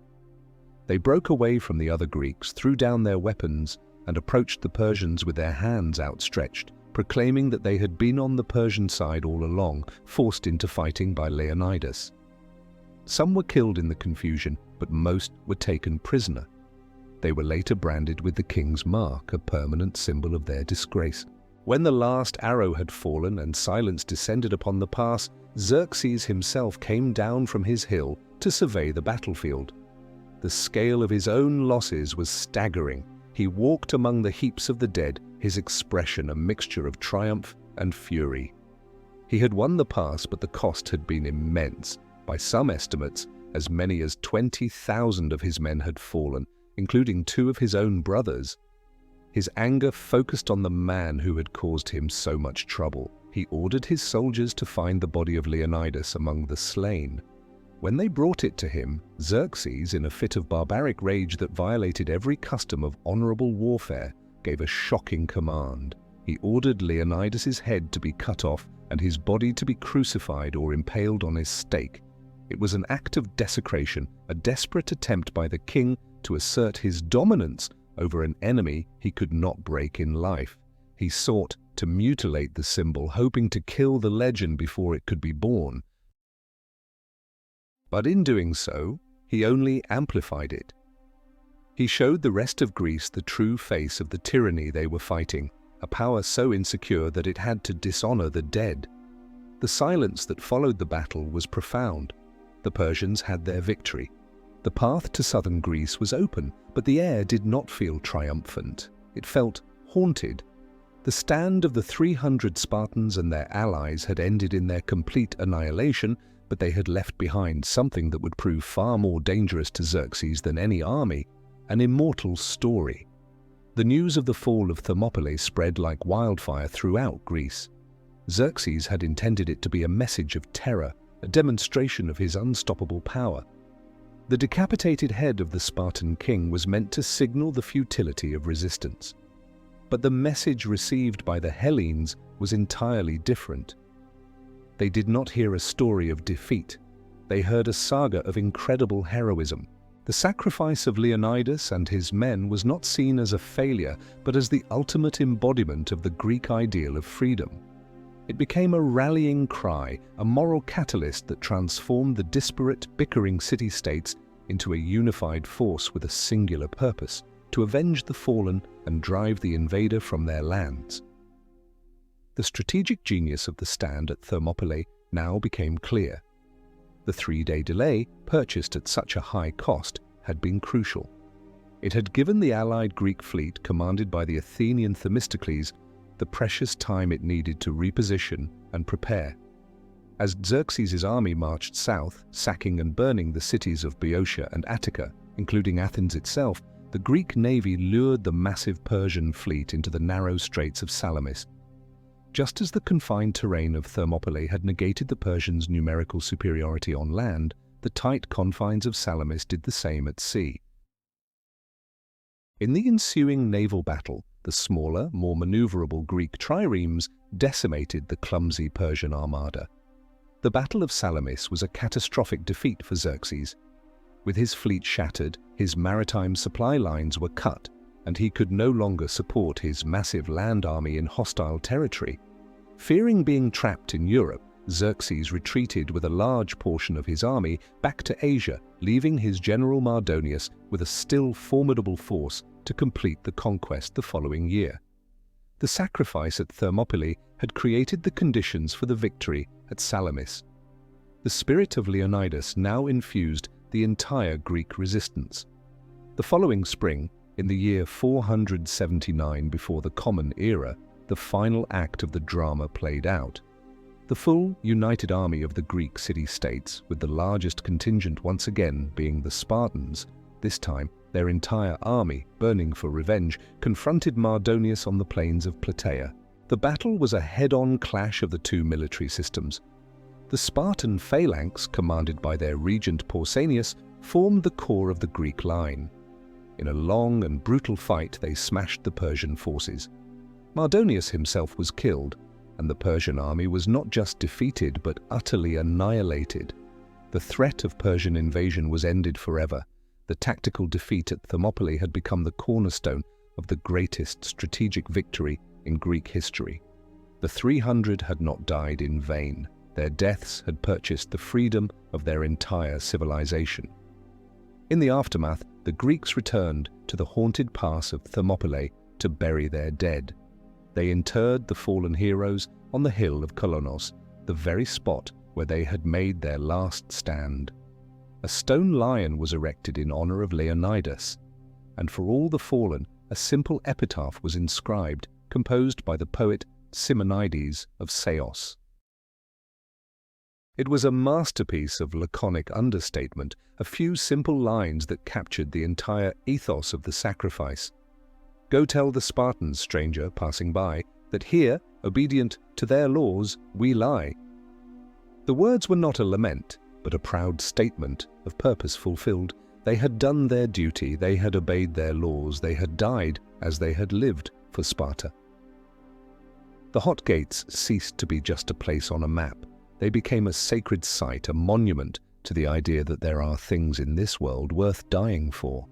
They broke away from the other Greeks, threw down their weapons, and approached the Persians with their hands outstretched, proclaiming that they had been on the Persian side all along, forced into fighting by Leonidas. Some were killed in the confusion, but most were taken prisoner. They were later branded with the king's mark, a permanent symbol of their disgrace. When the last arrow had fallen and silence descended upon the pass, Xerxes himself came down from his hill to survey the battlefield. The scale of his own losses was staggering. He walked among the heaps of the dead, his expression a mixture of triumph and fury. He had won the pass, but the cost had been immense. By some estimates, as many as 20,000 of his men had fallen, including 2 of his own brothers. His anger focused on the man who had caused him so much trouble. He ordered his soldiers to find the body of Leonidas among the slain. When they brought it to him, Xerxes, in a fit of barbaric rage that violated every custom of honorable warfare, gave a shocking command. He ordered Leonidas's head to be cut off and his body to be crucified or impaled on his stake. It was an act of desecration, a desperate attempt by the king to assert his dominance over an enemy he could not break in life. He sought to mutilate the symbol, hoping to kill the legend before it could be born. But in doing so, he only amplified it. He showed the rest of Greece the true face of the tyranny they were fighting, a power so insecure that it had to dishonor the dead. The silence that followed the battle was profound. The Persians had their victory. The path to southern Greece was open, but the air did not feel triumphant. It felt haunted. The stand of the 300 Spartans and their allies had ended in their complete annihilation, but they had left behind something that would prove far more dangerous to Xerxes than any army, an immortal story. The news of the fall of Thermopylae spread like wildfire throughout Greece. Xerxes had intended it to be a message of terror, a demonstration of his unstoppable power. The decapitated head of the Spartan king was meant to signal the futility of resistance. But the message received by the Hellenes was entirely different. They did not hear a story of defeat. They heard a saga of incredible heroism. The sacrifice of Leonidas and his men was not seen as a failure, but as the ultimate embodiment of the Greek ideal of freedom. It became a rallying cry, a moral catalyst that transformed the disparate, bickering city-states into a unified force with a singular purpose: to avenge the fallen and drive the invader from their lands. The strategic genius of the stand at Thermopylae now became clear. The 3-day delay, purchased at such a high cost, had been crucial. It had given the allied Greek fleet, commanded by the Athenian Themistocles, the precious time it needed to reposition and prepare. As Xerxes' army marched south, sacking and burning the cities of Boeotia and Attica, including Athens itself, the Greek navy lured the massive Persian fleet into the narrow straits of Salamis. Just as the confined terrain of Thermopylae had negated the Persians' numerical superiority on land, the tight confines of Salamis did the same at sea. In the ensuing naval battle, the smaller, more maneuverable Greek triremes decimated the clumsy Persian armada. The Battle of Salamis was a catastrophic defeat for Xerxes. With his fleet shattered, his maritime supply lines were cut, and he could no longer support his massive land army in hostile territory. Fearing being trapped in Europe, Xerxes retreated with a large portion of his army back to Asia, leaving his general Mardonius with a still formidable force to complete the conquest the following year. The sacrifice at Thermopylae had created the conditions for the victory at Salamis. The spirit of Leonidas now infused the entire Greek resistance. The following spring, in the year 479 before the Common Era, the final act of the drama played out. The full, united army of the Greek city-states, with the largest contingent once again being the Spartans, this time their entire army, burning for revenge, confronted Mardonius on the plains of Plataea. The battle was a head-on clash of the two military systems. The Spartan phalanx, commanded by their regent Pausanias, formed the core of the Greek line. In a long and brutal fight, they smashed the Persian forces. Mardonius himself was killed, and the Persian army was not just defeated but utterly annihilated. The threat of Persian invasion was ended forever. The tactical defeat at Thermopylae had become the cornerstone of the greatest strategic victory in Greek history. The 300 had not died in vain. Their deaths had purchased the freedom of their entire civilization. In the aftermath, the Greeks returned to the haunted pass of Thermopylae to bury their dead. They interred the fallen heroes on the hill of Kolonos, the very spot where they had made their last stand. A stone lion was erected in honor of Leonidas, and for all the fallen, a simple epitaph was inscribed, composed by the poet Simonides of Ceos. It was a masterpiece of laconic understatement, a few simple lines that captured the entire ethos of the sacrifice. "Go tell the Spartans, stranger, passing by, that here, obedient to their laws, we lie." The words were not a lament, but a proud statement of purpose fulfilled. They had done their duty, they had obeyed their laws, they had died as they had lived for Sparta. The Hot Gates ceased to be just a place on a map. They became a sacred site, a monument to the idea that there are things in this world worth dying for.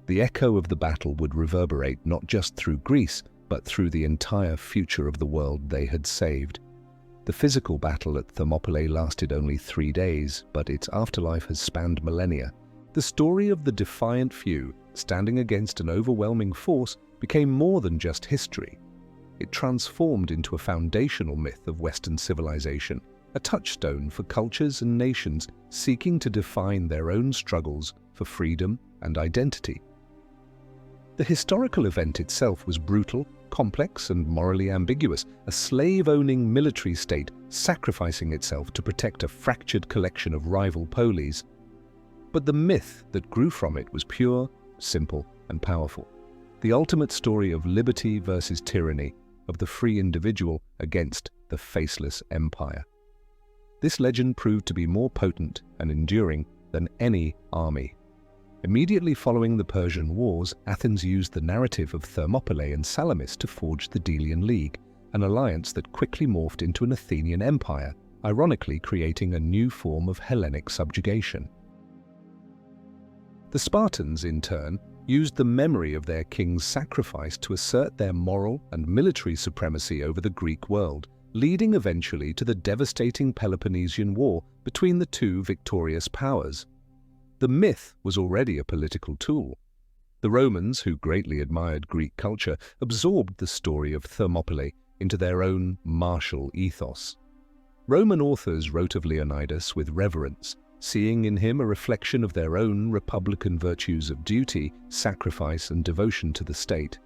The echo of the battle would reverberate not just through Greece, but through the entire future of the world they had saved. The physical battle at Thermopylae lasted only 3 days, but its afterlife has spanned millennia. The story of the defiant few, standing against an overwhelming force, became more than just history. It transformed into a foundational myth of Western civilization, a touchstone for cultures and nations seeking to define their own struggles for freedom and identity. The historical event itself was brutal, complex, and morally ambiguous, a slave-owning military state sacrificing itself to protect a fractured collection of rival polis. But the myth that grew from it was pure, simple, and powerful. The ultimate story of liberty versus tyranny, of the free individual against the faceless empire. This legend proved to be more potent and enduring than any army. Immediately following the Persian Wars, Athens used the narrative of Thermopylae and Salamis to forge the Delian League, an alliance that quickly morphed into an Athenian empire, ironically creating a new form of Hellenic subjugation. The Spartans, in turn, used the memory of their king's sacrifice to assert their moral and military supremacy over the Greek world, leading eventually to the devastating Peloponnesian War between the two victorious powers. The myth was already a political tool. The Romans, who greatly admired Greek culture, absorbed the story of Thermopylae into their own martial ethos. Roman authors wrote of Leonidas with reverence, seeing in him a reflection of their own republican virtues of duty, sacrifice, and devotion to the state.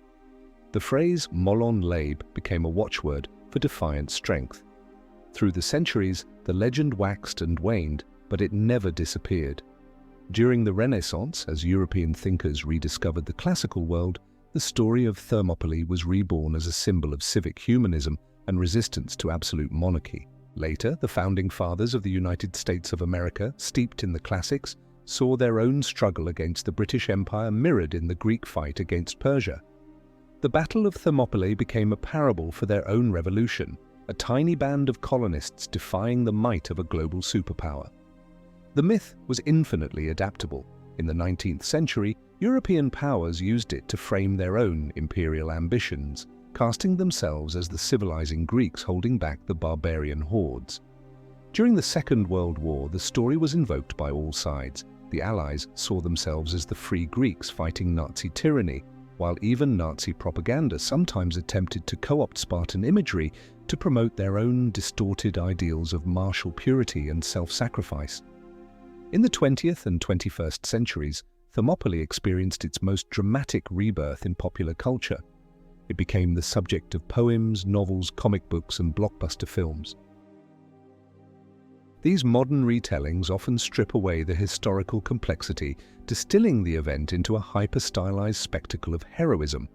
The phrase molon labe became a watchword for defiant strength. Through the centuries, the legend waxed and waned, but it never disappeared. During the Renaissance, as European thinkers rediscovered the classical world, the story of Thermopylae was reborn as a symbol of civic humanism and resistance to absolute monarchy. Later, the founding fathers of the United States of America, steeped in the classics, saw their own struggle against the British Empire mirrored in the Greek fight against Persia. The Battle of Thermopylae became a parable for their own revolution, a tiny band of colonists defying the might of a global superpower. The myth was infinitely adaptable. In the 19th century, European powers used it to frame their own imperial ambitions, casting themselves as the civilizing Greeks holding back the barbarian hordes. During the Second World War, the story was invoked by all sides. The Allies saw themselves as the free Greeks fighting Nazi tyranny, while even Nazi propaganda sometimes attempted to co-opt Spartan imagery to promote their own distorted ideals of martial purity and self-sacrifice. In the 20th and 21st centuries, Thermopylae experienced its most dramatic rebirth in popular culture. It became the subject of poems, novels, comic books, and blockbuster films. These modern retellings often strip away the historical complexity, distilling the event into a hyper-stylized spectacle of heroism.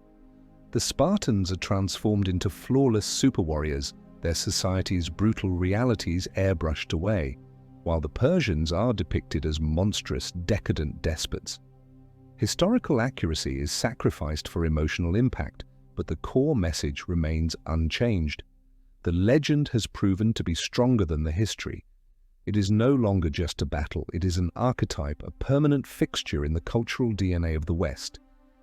The Spartans are transformed into flawless super-warriors, their society's brutal realities airbrushed away, while the Persians are depicted as monstrous, decadent despots. Historical accuracy is sacrificed for emotional impact, but the core message remains unchanged. The legend has proven to be stronger than the history. It is no longer just a battle, it is an archetype, a permanent fixture in the cultural DNA of the West.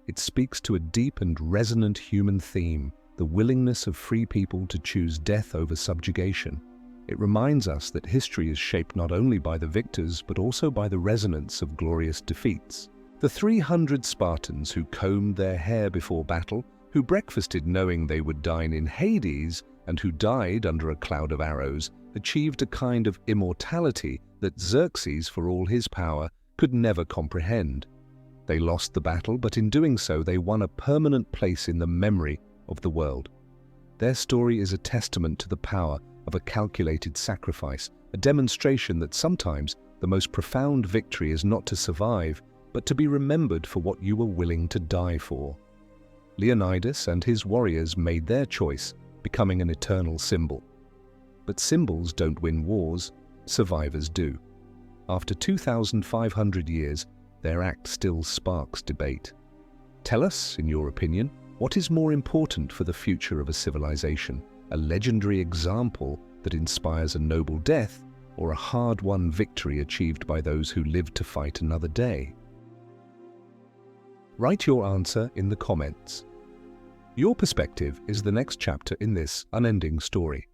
It speaks to a deep and resonant human theme, the willingness of free people to choose death over subjugation. It reminds us that history is shaped not only by the victors, but also by the resonance of glorious defeats. The 300 Spartans who combed their hair before battle, who breakfasted knowing they would dine in Hades, and who died under a cloud of arrows, achieved a kind of immortality that Xerxes, for all his power, could never comprehend. They lost the battle, but in doing so they won a permanent place in the memory of the world. Their story is a testament to the power of a calculated sacrifice, a demonstration that sometimes the most profound victory is not to survive, but to be remembered for what you were willing to die for. Leonidas and his warriors made their choice, becoming an eternal symbol. But symbols don't win wars, survivors do. After 2,500 years, their act still sparks debate. Tell us, in your opinion, what is more important for the future of a civilization? A legendary example that inspires a noble death, or a hard-won victory achieved by those who lived to fight another day? Write your answer in the comments. Your perspective is the next chapter in this unending story.